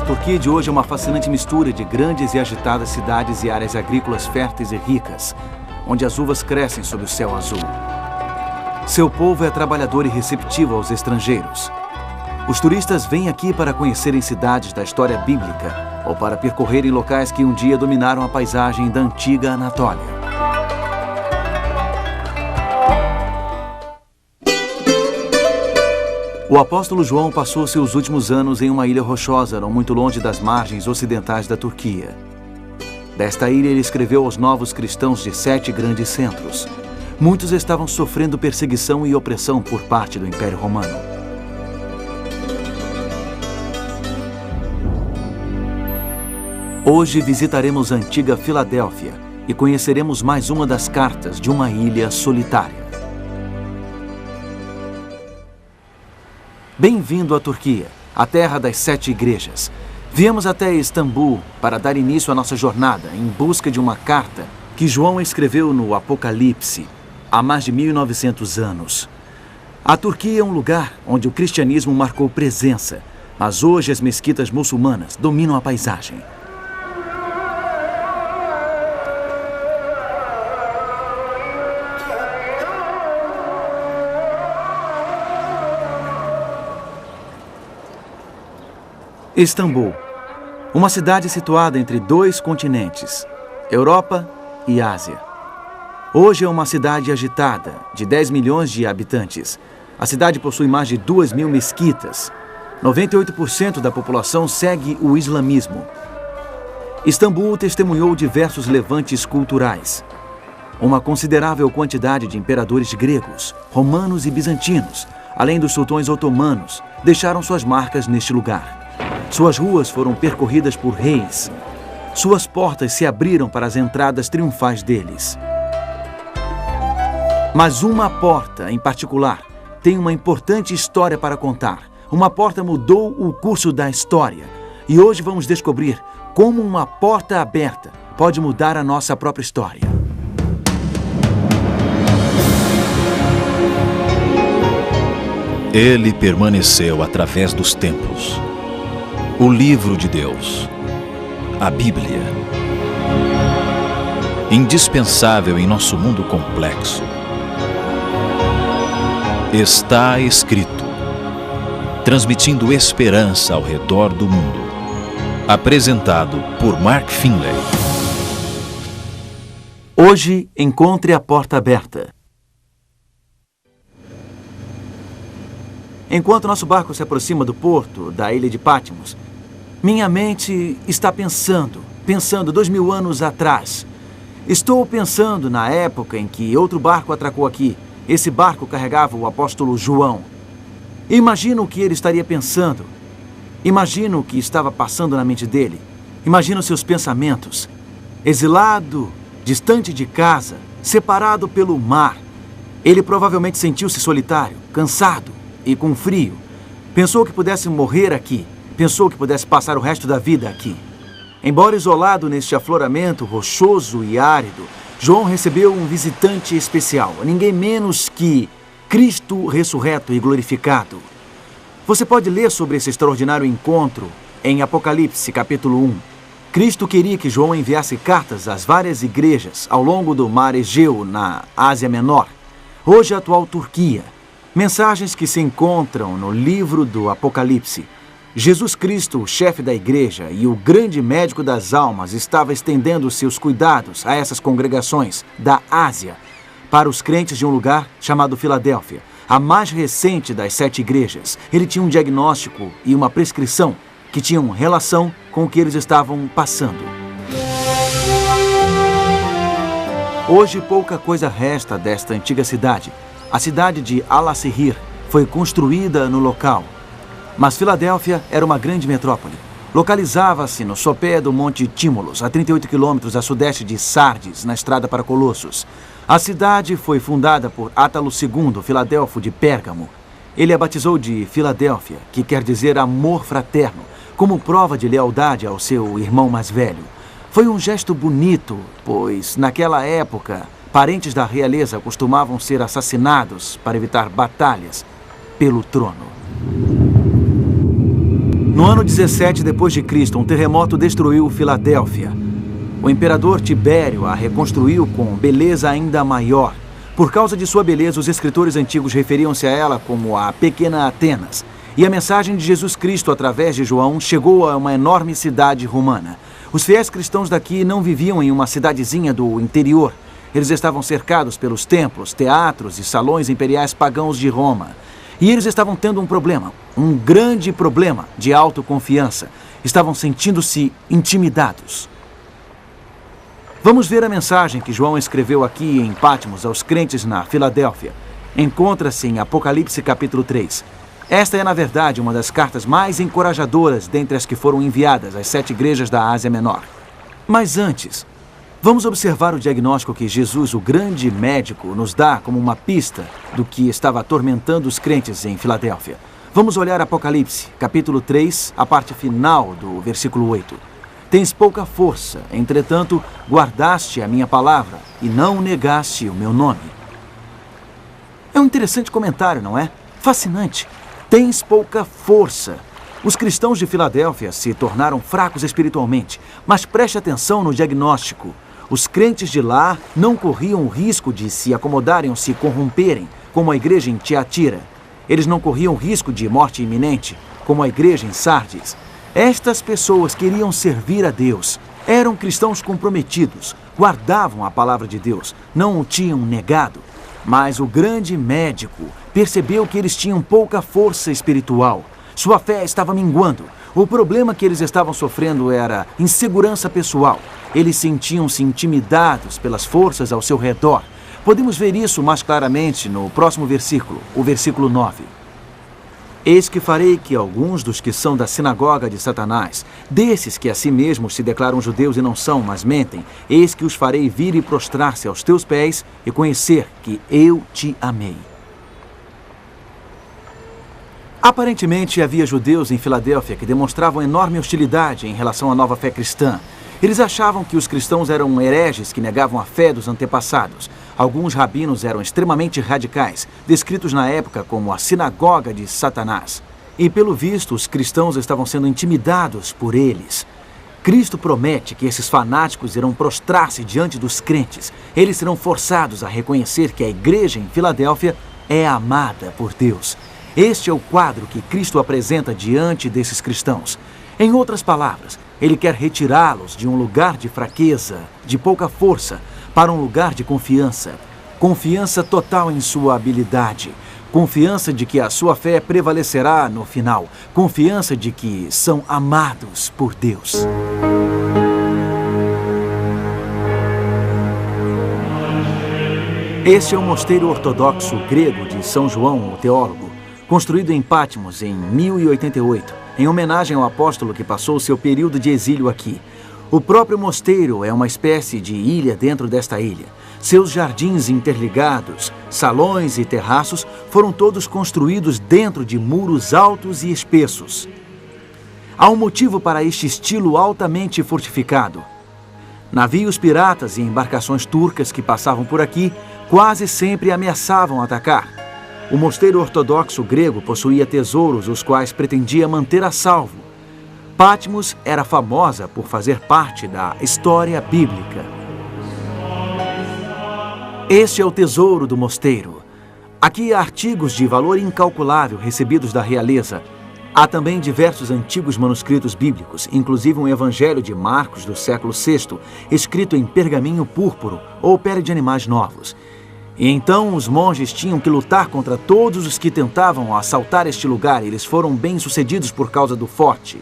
Turquia de hoje é uma fascinante mistura de grandes e agitadas cidades e áreas agrícolas férteis e ricas, onde as uvas crescem sob o céu azul. Seu povo é trabalhador e receptivo aos estrangeiros. Os turistas vêm aqui para conhecerem cidades da história bíblica ou para percorrerem locais que um dia dominaram a paisagem da antiga Anatólia. O apóstolo João passou seus últimos anos em uma ilha rochosa, não muito longe das margens ocidentais da Turquia. Desta ilha ele escreveu aos novos cristãos de 7 grandes centros. Muitos estavam sofrendo perseguição e opressão por parte do Império Romano. Hoje visitaremos a antiga Filadélfia e conheceremos mais uma das cartas de uma ilha solitária. Bem-vindo à Turquia, a terra das 7 igrejas. Viemos até Istambul para dar início à nossa jornada em busca de uma carta que João escreveu no Apocalipse há mais de 1900 anos. A Turquia é um lugar onde o cristianismo marcou presença, mas hoje as mesquitas muçulmanas dominam a paisagem. Istambul, uma cidade situada entre 2 continentes, Europa e Ásia. Hoje é uma cidade agitada, de 10 milhões de habitantes. A cidade possui mais de 2.000 mesquitas. 98% da população segue o islamismo. Istambul testemunhou diversos levantes culturais. Uma considerável quantidade de imperadores gregos, romanos e bizantinos, além dos sultões otomanos, deixaram suas marcas neste lugar. Suas ruas foram percorridas por reis. Suas portas se abriram para as entradas triunfais deles. Mas uma porta, em particular, tem uma importante história para contar. Uma porta mudou o curso da história. E hoje vamos descobrir como uma porta aberta pode mudar a nossa própria história. Ele permaneceu através dos tempos. O livro de Deus, a Bíblia, indispensável em nosso mundo complexo. Está escrito, transmitindo esperança ao redor do mundo. Apresentado por Mark Finley. Hoje, encontre a porta aberta. Enquanto nosso barco se aproxima do porto da ilha de Patmos, minha mente está pensando 2000 anos atrás. Estou pensando na época em que outro barco atracou aqui. Esse barco carregava o apóstolo João. Imagino o que ele estaria pensando. Imagino o que estava passando na mente dele. Imagino seus pensamentos. Exilado, distante de casa, separado pelo mar. Ele provavelmente sentiu-se solitário, cansado e com frio. Pensou que pudesse morrer aqui. Pensou que pudesse passar o resto da vida aqui. Embora isolado neste afloramento rochoso e árido, João recebeu um visitante especial, ninguém menos que Cristo ressurreto e glorificado. Você pode ler sobre esse extraordinário encontro em Apocalipse, capítulo 1. Cristo queria que João enviasse cartas às várias igrejas ao longo do mar Egeu, na Ásia Menor, hoje a atual Turquia. Mensagens que se encontram no livro do Apocalipse. Jesus Cristo, o chefe da igreja e o grande médico das almas, estava estendendo seus cuidados a essas congregações da Ásia para os crentes de um lugar chamado Filadélfia, a mais recente das 7 igrejas. Ele tinha um diagnóstico e uma prescrição que tinham relação com o que eles estavam passando. Hoje pouca coisa resta desta antiga cidade. A cidade de Al-Sihir foi construída no local. Mas Filadélfia era uma grande metrópole. Localizava-se no sopé do Monte Tímolos, a 38 quilômetros a sudeste de Sardes, na estrada para Colossos. A cidade foi fundada por Átalo II, Filadelfo de Pérgamo. Ele a batizou de Filadélfia, que quer dizer amor fraterno, como prova de lealdade ao seu irmão mais velho. Foi um gesto bonito, pois, naquela época, parentes da realeza costumavam ser assassinados para evitar batalhas pelo trono. No ano 17 depois de Cristo, um terremoto destruiu Filadélfia. O imperador Tibério a reconstruiu com beleza ainda maior. Por causa de sua beleza, os escritores antigos referiam-se a ela como a Pequena Atenas. E a mensagem de Jesus Cristo, através de João, chegou a uma enorme cidade romana. Os fiéis cristãos daqui não viviam em uma cidadezinha do interior. Eles estavam cercados pelos templos, teatros e salões imperiais pagãos de Roma. E eles estavam tendo um problema, um grande problema de autoconfiança. Estavam sentindo-se intimidados. Vamos ver a mensagem que João escreveu aqui em Patmos aos crentes na Filadélfia. Encontra-se em Apocalipse capítulo 3. Esta é, na verdade, uma das cartas mais encorajadoras dentre as que foram enviadas às 7 igrejas da Ásia Menor. Mas antes, vamos observar o diagnóstico que Jesus, o grande médico, nos dá como uma pista do que estava atormentando os crentes em Filadélfia. Vamos olhar Apocalipse, capítulo 3, a parte final do versículo 8. Tens pouca força, entretanto, guardaste a minha palavra e não negaste o meu nome. É um interessante comentário, não é? Fascinante. Tens pouca força. Os cristãos de Filadélfia se tornaram fracos espiritualmente, mas preste atenção no diagnóstico. Os crentes de lá não corriam o risco de se acomodarem ou se corromperem, como a igreja em Tiatira. Eles não corriam o risco de morte iminente, como a igreja em Sardes. Estas pessoas queriam servir a Deus. Eram cristãos comprometidos, guardavam a palavra de Deus, não o tinham negado. Mas o grande médico percebeu que eles tinham pouca força espiritual. Sua fé estava minguando. O problema que eles estavam sofrendo era insegurança pessoal. Eles sentiam-se intimidados pelas forças ao seu redor. Podemos ver isso mais claramente no próximo versículo, o versículo 9. Eis que farei que alguns dos que são da sinagoga de Satanás, desses que a si mesmos se declaram judeus e não são, mas mentem, eis que os farei vir e prostrar-se aos teus pés e conhecer que eu te amei. Aparentemente, havia judeus em Filadélfia que demonstravam enorme hostilidade em relação à nova fé cristã. Eles achavam que os cristãos eram hereges que negavam a fé dos antepassados. Alguns rabinos eram extremamente radicais, descritos na época como a sinagoga de Satanás. E, pelo visto, os cristãos estavam sendo intimidados por eles. Cristo promete que esses fanáticos irão prostrar-se diante dos crentes. Eles serão forçados a reconhecer que a igreja em Filadélfia é amada por Deus. Este é o quadro que Cristo apresenta diante desses cristãos. Em outras palavras, ele quer retirá-los de um lugar de fraqueza, de pouca força, para um lugar de confiança. Confiança total em sua habilidade. Confiança de que a sua fé prevalecerá no final. Confiança de que são amados por Deus. Este é o mosteiro ortodoxo grego de São João, o teólogo, construído em Patmos em 1088, em homenagem ao apóstolo que passou seu período de exílio aqui. O próprio mosteiro é uma espécie de ilha dentro desta ilha. Seus jardins interligados, salões e terraços foram todos construídos dentro de muros altos e espessos. Há um motivo para este estilo altamente fortificado. Navios piratas e embarcações turcas que passavam por aqui quase sempre ameaçavam atacar. O mosteiro ortodoxo grego possuía tesouros os quais pretendia manter a salvo. Patmos era famosa por fazer parte da história bíblica. Este é o tesouro do mosteiro. Aqui há artigos de valor incalculável recebidos da realeza. Há também diversos antigos manuscritos bíblicos, inclusive um evangelho de Marcos do século VI, escrito em pergaminho púrpuro ou pele de animais novos. E então os monges tinham que lutar contra todos os que tentavam assaltar este lugar, e eles foram bem-sucedidos por causa do forte.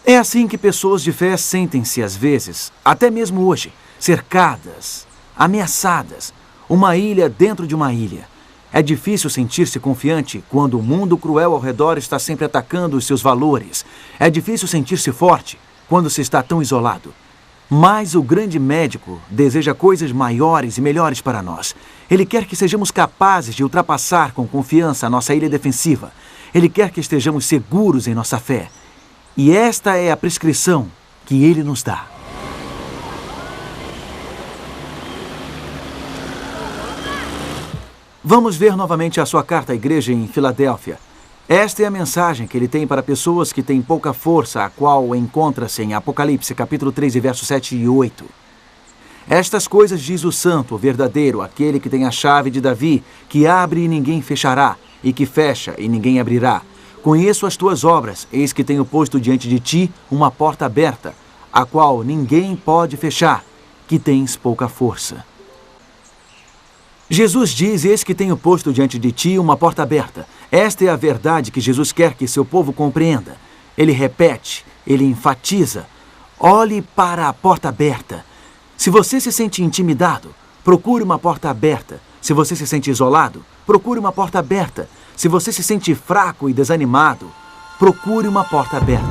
É assim que pessoas de fé sentem-se às vezes, até mesmo hoje, cercadas, ameaçadas, uma ilha dentro de uma ilha. É difícil sentir-se confiante quando o mundo cruel ao redor está sempre atacando os seus valores. É difícil sentir-se forte quando se está tão isolado. Mas o grande médico deseja coisas maiores e melhores para nós. Ele quer que sejamos capazes de ultrapassar com confiança a nossa ilha defensiva. Ele quer que estejamos seguros em nossa fé. E esta é a prescrição que ele nos dá. Vamos ver novamente a sua carta à igreja em Filadélfia. Esta é a mensagem que ele tem para pessoas que têm pouca força, a qual encontra-se em Apocalipse, capítulo 3, versos 7 e 8. Estas coisas diz o santo, o verdadeiro, aquele que tem a chave de Davi, que abre e ninguém fechará, e que fecha e ninguém abrirá. Conheço as tuas obras, eis que tenho posto diante de ti uma porta aberta, a qual ninguém pode fechar, que tens pouca força. Jesus diz, eis que tenho posto diante de ti uma porta aberta. Esta é a verdade que Jesus quer que seu povo compreenda. Ele repete, ele enfatiza. Olhe para a porta aberta. Se você se sente intimidado, procure uma porta aberta. Se você se sente isolado, procure uma porta aberta. Se você se sente fraco e desanimado, procure uma porta aberta.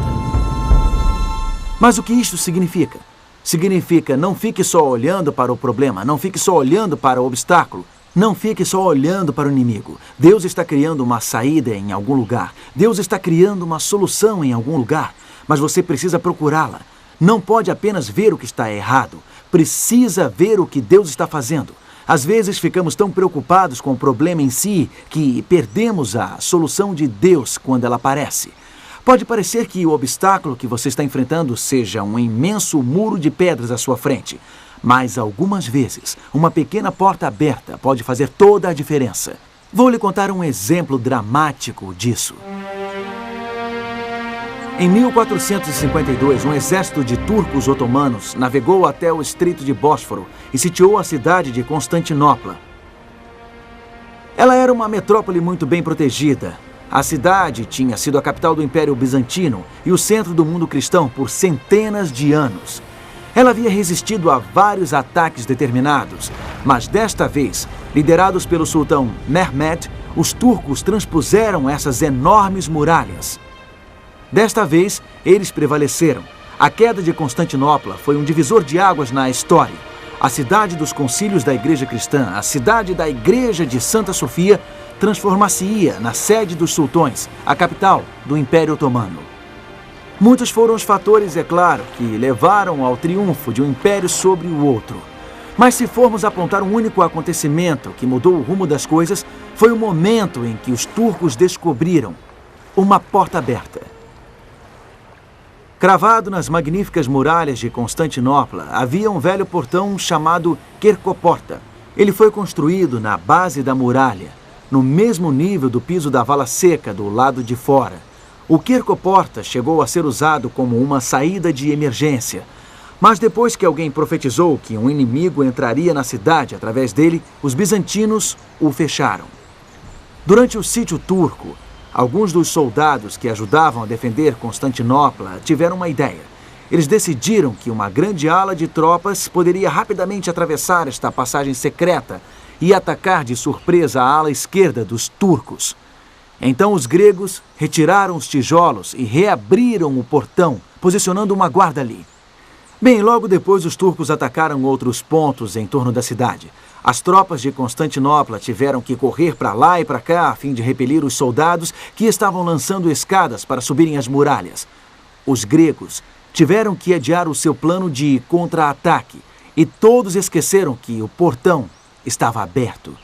Mas o que isto significa? Significa não fique só olhando para o problema, não fique só olhando para o obstáculo, não fique só olhando para o inimigo. Deus está criando uma saída em algum lugar. Deus está criando uma solução em algum lugar, mas você precisa procurá-la. Não pode apenas ver o que está errado, precisa ver o que Deus está fazendo. Às vezes ficamos tão preocupados com o problema em si que perdemos a solução de Deus quando ela aparece. Pode parecer que o obstáculo que você está enfrentando seja um imenso muro de pedras à sua frente, mas algumas vezes uma pequena porta aberta pode fazer toda a diferença. Vou lhe contar um exemplo dramático disso. Em 1452, um exército de turcos otomanos navegou até o Estreito de Bósforo e sitiou a cidade de Constantinopla. Ela era uma metrópole muito bem protegida. A cidade tinha sido a capital do Império Bizantino e o centro do mundo cristão por centenas de anos. Ela havia resistido a vários ataques determinados, mas desta vez, liderados pelo sultão Mehmed, os turcos transpuseram essas enormes muralhas. Desta vez, eles prevaleceram. A queda de Constantinopla foi um divisor de águas na história. A cidade dos concílios da Igreja Cristã, a cidade da Igreja de Santa Sofia, transformar-se-ia na sede dos sultões, a capital do Império Otomano. Muitos foram os fatores, é claro, que levaram ao triunfo de um império sobre o outro. Mas se formos apontar um único acontecimento que mudou o rumo das coisas, foi o momento em que os turcos descobriram uma porta aberta. Cravado nas magníficas muralhas de Constantinopla, havia um velho portão chamado Quercoporta. Ele foi construído na base da muralha, no mesmo nível do piso da vala seca do lado de fora. O Quercoporta chegou a ser usado como uma saída de emergência. Mas depois que alguém profetizou que um inimigo entraria na cidade através dele, os bizantinos o fecharam. Durante o sítio turco, alguns dos soldados que ajudavam a defender Constantinopla tiveram uma ideia. Eles decidiram que uma grande ala de tropas poderia rapidamente atravessar esta passagem secreta e atacar de surpresa a ala esquerda dos turcos. Então os gregos retiraram os tijolos e reabriram o portão, posicionando uma guarda ali. Bem, logo depois os turcos atacaram outros pontos em torno da cidade. As tropas de Constantinopla tiveram que correr para lá e para cá a fim de repelir os soldados que estavam lançando escadas para subirem as muralhas. Os gregos tiveram que adiar o seu plano de contra-ataque e todos esqueceram que o portão estava aberto.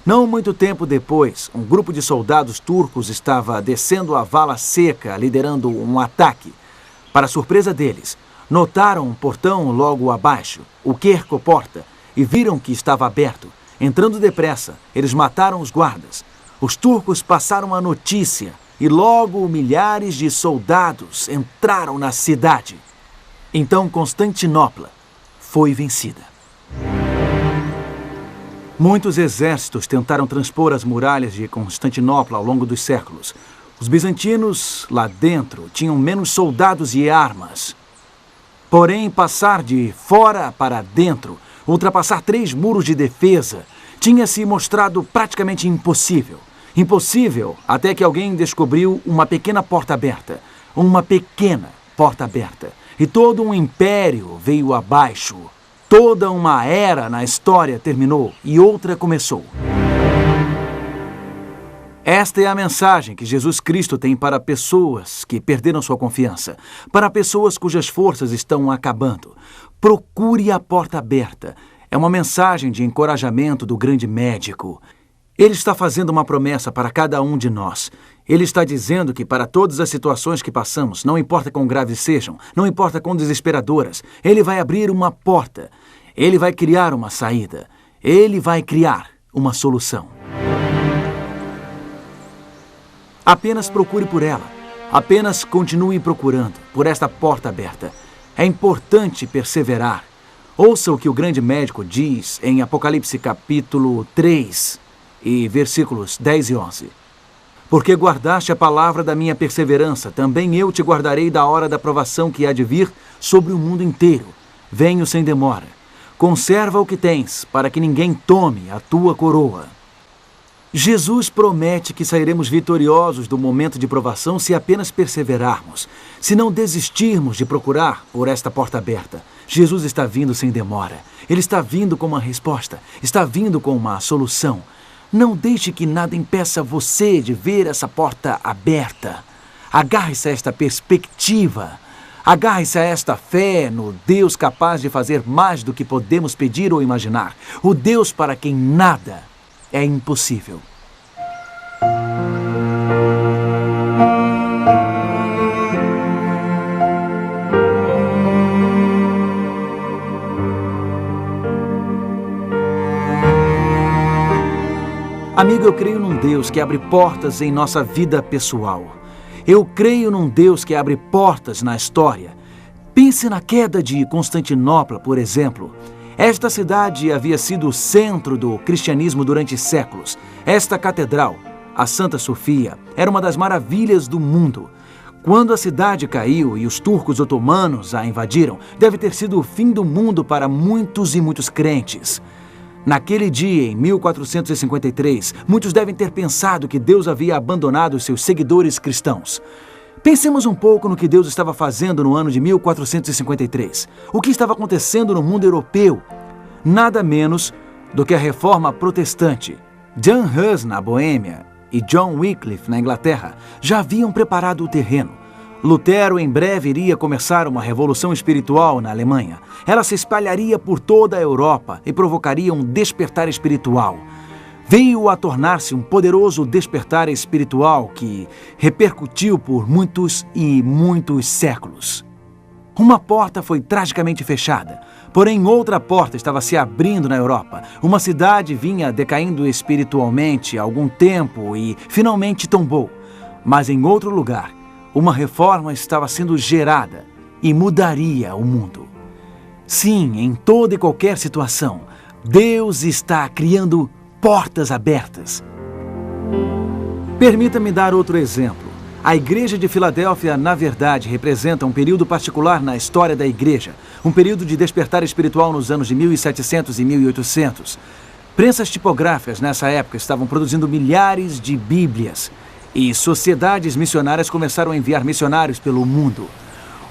Não muito tempo depois, um grupo de soldados turcos estava descendo a vala seca, liderando um ataque. Para surpresa deles, notaram um portão logo abaixo, o Quercoporta, e viram que estava aberto. Entrando depressa, eles mataram os guardas. Os turcos passaram a notícia e logo milhares de soldados entraram na cidade. Então Constantinopla foi vencida. Muitos exércitos tentaram transpor as muralhas de Constantinopla ao longo dos séculos. Os bizantinos, lá dentro, tinham menos soldados e armas. Porém, passar de fora para dentro, ultrapassar 3 muros de defesa, tinha se mostrado praticamente impossível. Impossível até que alguém descobriu uma pequena porta aberta. Uma pequena porta aberta. E todo um império veio abaixo. Toda uma era na história terminou e outra começou. Esta é a mensagem que Jesus Cristo tem para pessoas que perderam sua confiança, para pessoas cujas forças estão acabando. Procure a porta aberta. É uma mensagem de encorajamento do grande médico. Ele está fazendo uma promessa para cada um de nós. Ele está dizendo que para todas as situações que passamos, não importa quão graves sejam, não importa quão desesperadoras, Ele vai abrir uma porta. Ele vai criar uma saída. Ele vai criar uma solução. Apenas procure por ela. Apenas continue procurando por esta porta aberta. É importante perseverar. Ouça o que o grande médico diz em Apocalipse capítulo 3 e versículos 10 e 11. Porque guardaste a palavra da minha perseverança, também eu te guardarei da hora da provação que há de vir sobre o mundo inteiro. Venho sem demora. Conserva o que tens, para que ninguém tome a tua coroa. Jesus promete que sairemos vitoriosos do momento de provação se apenas perseverarmos, se não desistirmos de procurar por esta porta aberta. Jesus está vindo sem demora. Ele está vindo com uma resposta, está vindo com uma solução. Não deixe que nada impeça você de ver essa porta aberta. Agarre-se a esta perspectiva. Agarre-se a esta fé no Deus capaz de fazer mais do que podemos pedir ou imaginar. O Deus para quem nada é impossível. Amigo, eu creio num Deus que abre portas em nossa vida pessoal. Eu creio num Deus que abre portas na história. Pense na queda de Constantinopla, por exemplo. Esta cidade havia sido o centro do cristianismo durante séculos. Esta catedral, a Santa Sofia, era uma das maravilhas do mundo. Quando a cidade caiu e os turcos otomanos a invadiram, deve ter sido o fim do mundo para muitos e muitos crentes. Naquele dia, em 1453, muitos devem ter pensado que Deus havia abandonado os seus seguidores cristãos. Pensemos um pouco no que Deus estava fazendo no ano de 1453. O que estava acontecendo no mundo europeu? Nada menos do que a reforma protestante. Jan Hus, na Boêmia, e John Wycliffe, na Inglaterra, já haviam preparado o terreno. Lutero em breve iria começar uma revolução espiritual na Alemanha. Ela se espalharia por toda a Europa e provocaria um despertar espiritual. Veio a tornar-se um poderoso despertar espiritual que repercutiu por muitos e muitos séculos. Uma porta foi tragicamente fechada, porém outra porta estava se abrindo na Europa. Uma cidade vinha decaindo espiritualmente há algum tempo e finalmente tombou. Mas em outro lugar, uma reforma estava sendo gerada e mudaria o mundo. Sim, em toda e qualquer situação, Deus está criando portas abertas. Permita-me dar outro exemplo. A Igreja de Filadélfia, na verdade, representa um período particular na história da Igreja, um período de despertar espiritual nos anos de 1700 e 1800. Prensas tipográficas nessa época estavam produzindo milhares de Bíblias e sociedades missionárias começaram a enviar missionários pelo mundo.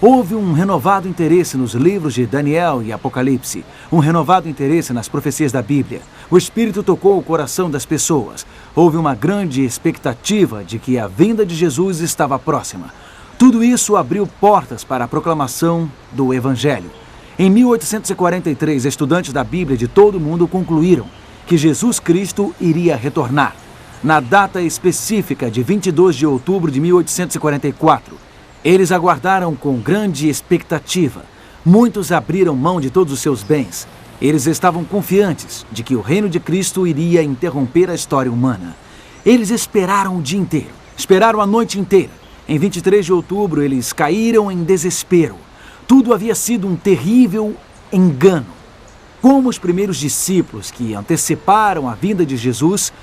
Houve um renovado interesse nos livros de Daniel e Apocalipse, um renovado interesse nas profecias da Bíblia. O Espírito tocou o coração das pessoas. Houve uma grande expectativa de que a vinda de Jesus estava próxima. Tudo isso abriu portas para a proclamação do Evangelho. Em 1843, estudantes da Bíblia de todo o mundo concluíram que Jesus Cristo iria retornar. Na data específica de 22 de outubro de 1844, eles aguardaram com grande expectativa. Muitos abriram mão de todos os seus bens. Eles estavam confiantes de que o reino de Cristo iria interromper a história humana. Eles esperaram o dia inteiro, esperaram a noite inteira. Em 23 de outubro, eles caíram em desespero. Tudo havia sido um terrível engano. Como os primeiros discípulos que anteciparam a vinda de Jesus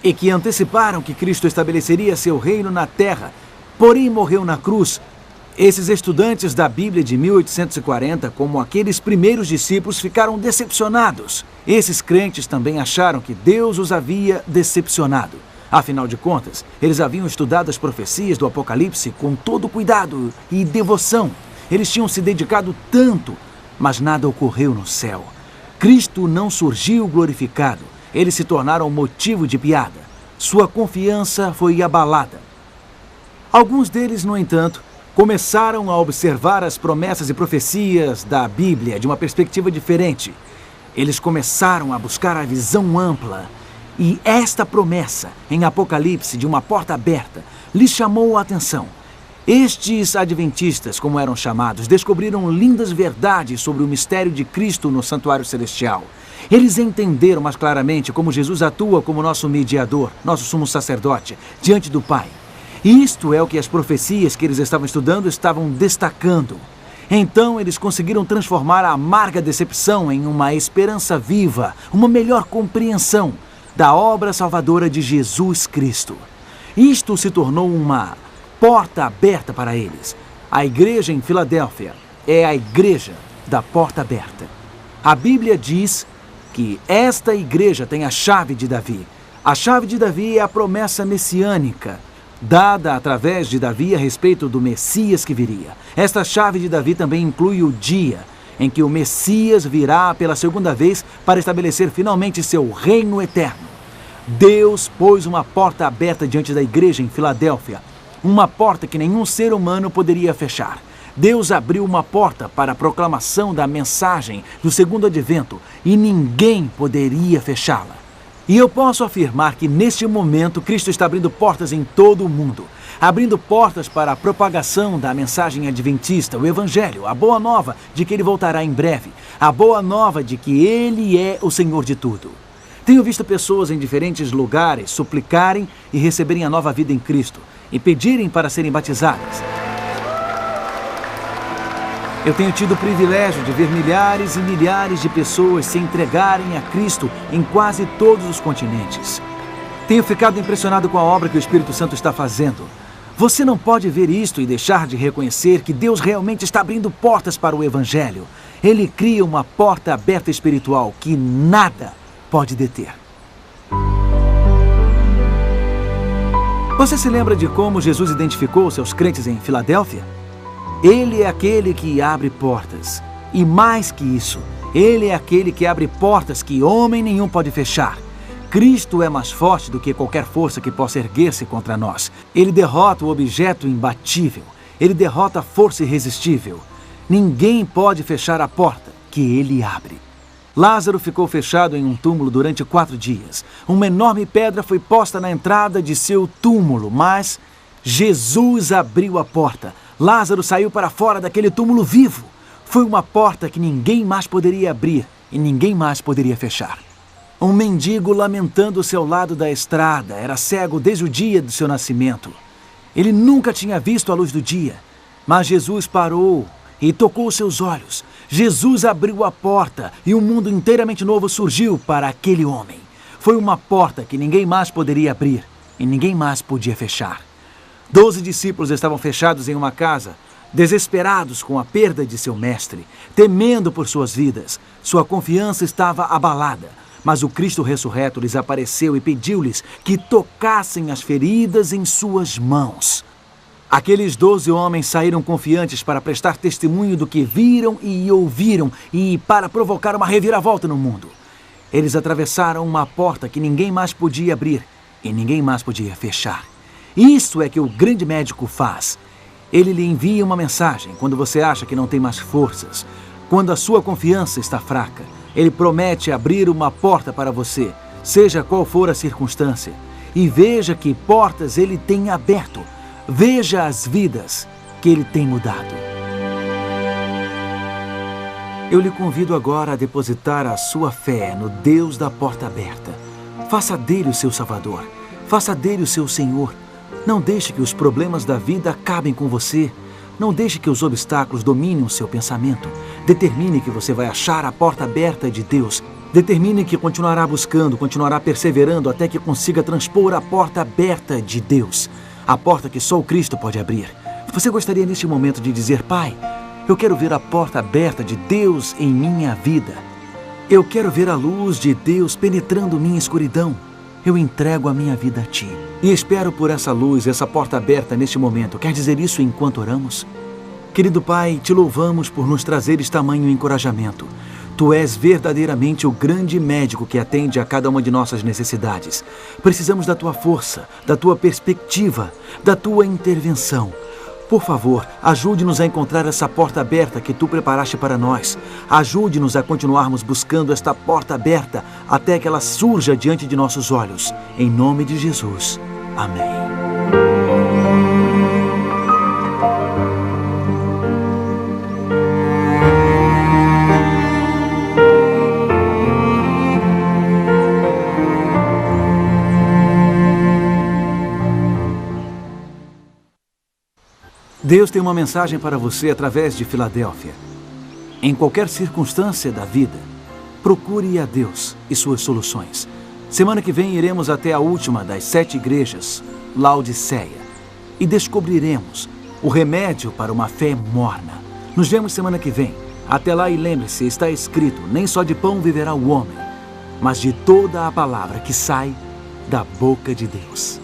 e que anteciparam que Cristo estabeleceria seu reino na terra, porém morreu na cruz, esses estudantes da Bíblia de 1840, como aqueles primeiros discípulos, ficaram decepcionados. Esses crentes também acharam que Deus os havia decepcionado. Afinal de contas, eles haviam estudado as profecias do Apocalipse com todo cuidado e devoção. Eles tinham se dedicado tanto, mas nada ocorreu no céu. Cristo não surgiu glorificado. Eles se tornaram motivo de piada. Sua confiança foi abalada. Alguns deles, no entanto, começaram a observar as promessas e profecias da Bíblia de uma perspectiva diferente. Eles começaram a buscar a visão ampla E esta promessa, em Apocalipse, de uma porta aberta, lhes chamou a atenção. Estes adventistas, como eram chamados, descobriram lindas verdades sobre o mistério de Cristo no santuário celestial. Eles entenderam mais claramente como Jesus atua como nosso mediador, nosso sumo sacerdote, diante do Pai. Isto é o que as profecias que eles estavam estudando estavam destacando. Então eles conseguiram transformar a amarga decepção em uma esperança viva, uma melhor compreensão da obra salvadora de Jesus Cristo. Isto se tornou uma porta aberta para eles. A igreja em Filadélfia é a igreja da porta aberta. A Bíblia diz que esta igreja tem a chave de Davi. A chave de Davi é a promessa messiânica, dada através de Davi a respeito do Messias que viria. Esta chave de Davi também inclui o dia em que o Messias virá pela segunda vez para estabelecer finalmente seu reino eterno. Deus pôs uma porta aberta diante da igreja em Filadélfia, uma porta que nenhum ser humano poderia fechar. Deus abriu uma porta para a proclamação da mensagem do segundo advento e ninguém poderia fechá-la. E eu posso afirmar que neste momento Cristo está abrindo portas em todo o mundo, abrindo portas para a propagação da mensagem adventista, o Evangelho, a boa nova de que Ele voltará em breve, a boa nova de que Ele é o Senhor de tudo. Tenho visto pessoas em diferentes lugares suplicarem e receberem a nova vida em Cristo e pedirem para serem batizadas. Eu tenho tido o privilégio de ver milhares e milhares de pessoas se entregarem a Cristo em quase todos os continentes. Tenho ficado impressionado com a obra que o Espírito Santo está fazendo. Você não pode ver isto e deixar de reconhecer que Deus realmente está abrindo portas para o Evangelho. Ele cria uma porta aberta espiritual que nada pode deter. Você se lembra de como Jesus identificou seus crentes em Filadélfia? Ele é aquele que abre portas. E mais que isso, Ele é aquele que abre portas que homem nenhum pode fechar. Cristo é mais forte do que qualquer força que possa erguer-se contra nós. Ele derrota o objeto imbatível. Ele derrota a força irresistível. Ninguém pode fechar a porta que Ele abre. Lázaro ficou fechado em um túmulo durante 4 dias. Uma enorme pedra foi posta na entrada de seu túmulo, mas Jesus abriu a porta. Lázaro saiu para fora daquele túmulo vivo. Foi uma porta que ninguém mais poderia abrir e ninguém mais poderia fechar. Um mendigo lamentando ao seu lado da estrada, era cego desde o dia do seu nascimento. Ele nunca tinha visto a luz do dia, mas Jesus parou e tocou seus olhos. Jesus abriu a porta e um mundo inteiramente novo surgiu para aquele homem. Foi uma porta que ninguém mais poderia abrir e ninguém mais podia fechar. 12 discípulos estavam fechados em uma casa, desesperados com a perda de seu mestre, temendo por suas vidas. Sua confiança estava abalada, mas o Cristo ressurreto lhes apareceu e pediu-lhes que tocassem as feridas em suas mãos. Aqueles 12 homens saíram confiantes para prestar testemunho do que viram e ouviram e para provocar uma reviravolta no mundo. Eles atravessaram uma porta que ninguém mais podia abrir e ninguém mais podia fechar. Isso é que o grande médico faz. Ele lhe envia uma mensagem quando você acha que não tem mais forças, quando a sua confiança está fraca. Ele promete abrir uma porta para você, seja qual for a circunstância. E veja que portas ele tem aberto. Veja as vidas que ele tem mudado. Eu lhe convido agora a depositar a sua fé no Deus da porta aberta. Faça dele o seu Salvador. Faça dele o seu Senhor. Não deixe que os problemas da vida acabem com você. Não deixe que os obstáculos dominem o seu pensamento. Determine que você vai achar a porta aberta de Deus. Determine que continuará buscando, continuará perseverando até que consiga transpor a porta aberta de Deus. A porta que só o Cristo pode abrir. Você gostaria neste momento de dizer: Pai, eu quero ver a porta aberta de Deus em minha vida. Eu quero ver a luz de Deus penetrando minha escuridão. Eu entrego a minha vida a Ti. E espero por essa luz, essa porta aberta neste momento. Quer dizer isso enquanto oramos? Querido Pai, Te louvamos por nos trazeres tamanho encorajamento. Tu és verdadeiramente o grande médico que atende a cada uma de nossas necessidades. Precisamos da Tua força, da Tua perspectiva, da Tua intervenção. Por favor, ajude-nos a encontrar essa porta aberta que Tu preparaste para nós. Ajude-nos a continuarmos buscando esta porta aberta até que ela surja diante de nossos olhos. Em nome de Jesus. Amém. Deus tem uma mensagem para você através de Filadélfia. Em qualquer circunstância da vida, procure a Deus e suas soluções. Semana que vem iremos até a última das 7 igrejas, Laodiceia, e descobriremos o remédio para uma fé morna. Nos vemos semana que vem. Até lá e lembre-se, está escrito, nem só de pão viverá o homem, mas de toda a palavra que sai da boca de Deus.